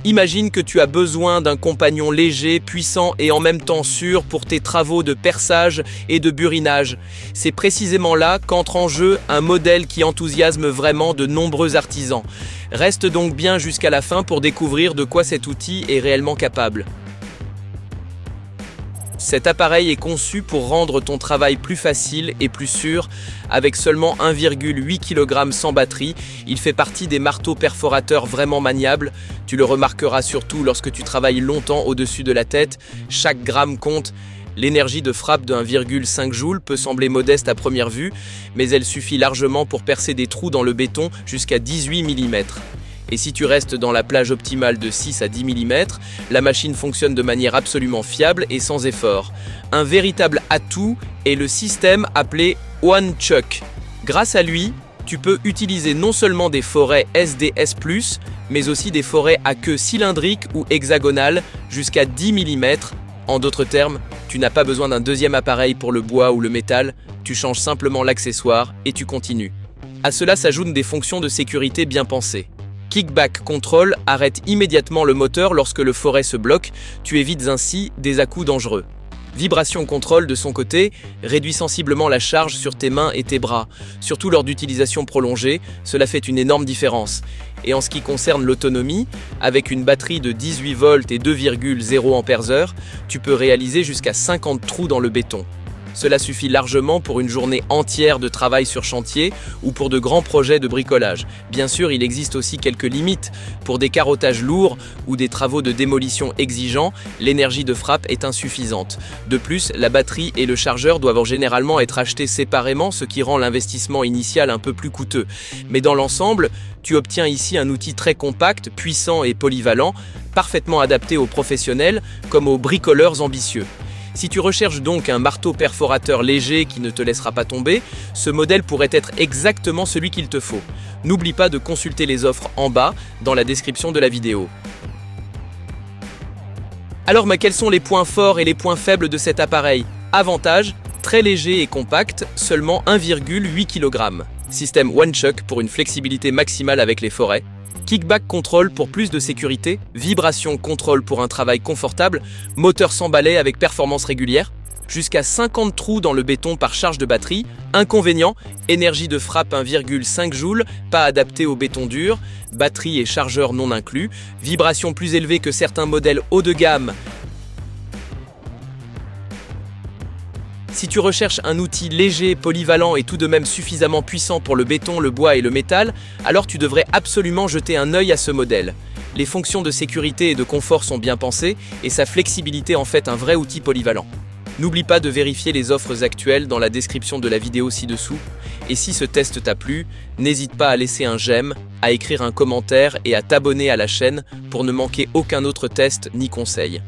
Imagine que tu as besoin d'un compagnon léger, puissant et en même temps sûr pour tes travaux de perçage et de burinage. C'est précisément là qu'entre en jeu un modèle qui enthousiasme vraiment de nombreux artisans. Reste donc bien jusqu'à la fin pour découvrir de quoi cet outil est réellement capable. Cet appareil est conçu pour rendre ton travail plus facile et plus sûr. Avec seulement 1,8 kg sans batterie, il fait partie des marteaux perforateurs vraiment maniables. Tu le remarqueras surtout lorsque tu travailles longtemps au-dessus de la tête. Chaque gramme compte. L'énergie de frappe de 1,5 joule peut sembler modeste à première vue, mais elle suffit largement pour percer des trous dans le béton jusqu'à 18 mm. Et si tu restes dans la plage optimale de 6 à 10 mm, la machine fonctionne de manière absolument fiable et sans effort. Un véritable atout est le système appelé One Chuck. Grâce à lui, tu peux utiliser non seulement des forets SDS+, mais aussi des forets à queue cylindrique ou hexagonale jusqu'à 10 mm. En d'autres termes, tu n'as pas besoin d'un deuxième appareil pour le bois ou le métal, tu changes simplement l'accessoire et tu continues. À cela s'ajoutent des fonctions de sécurité bien pensées. Kickback Control arrête immédiatement le moteur lorsque le forêt se bloque, tu évites ainsi des à-coups dangereux. Vibration Control, de son côté, réduit sensiblement la charge sur tes mains et tes bras. Surtout lors d'utilisation prolongée, cela fait une énorme différence. Et en ce qui concerne l'autonomie, avec une batterie de 18 volts et 2,0 Ah, tu peux réaliser jusqu'à 50 trous dans le béton. Cela suffit largement pour une journée entière de travail sur chantier ou pour de grands projets de bricolage. Bien sûr, il existe aussi quelques limites. Pour des carottages lourds ou des travaux de démolition exigeants, l'énergie de frappe est insuffisante. De plus, la batterie et le chargeur doivent généralement être achetés séparément, ce qui rend l'investissement initial un peu plus coûteux. Mais dans l'ensemble, tu obtiens ici un outil très compact, puissant et polyvalent, parfaitement adapté aux professionnels comme aux bricoleurs ambitieux. Si tu recherches donc un marteau perforateur léger qui ne te laissera pas tomber, ce modèle pourrait être exactement celui qu'il te faut. N'oublie pas de consulter les offres en bas, dans la description de la vidéo. Alors, quels sont les points forts et les points faibles de cet appareil? Avantage, très léger et compact, seulement 1,8 kg. Système One Chuck pour une flexibilité maximale avec les forêts. Kickback Control pour plus de sécurité, Vibration Control pour un travail confortable, moteur sans balai avec performance régulière, jusqu'à 50 trous dans le béton par charge de batterie. Inconvénient, énergie de frappe 1,5 joule, pas adapté au béton dur, batterie et chargeur non inclus, vibration plus élevée que certains modèles haut de gamme. Si tu recherches un outil léger, polyvalent et tout de même suffisamment puissant pour le béton, le bois et le métal, alors tu devrais absolument jeter un œil à ce modèle. Les fonctions de sécurité et de confort sont bien pensées et sa flexibilité en fait un vrai outil polyvalent. N'oublie pas de vérifier les offres actuelles dans la description de la vidéo ci-dessous. Et si ce test t'a plu, n'hésite pas à laisser un j'aime, à écrire un commentaire et à t'abonner à la chaîne pour ne manquer aucun autre test ni conseil.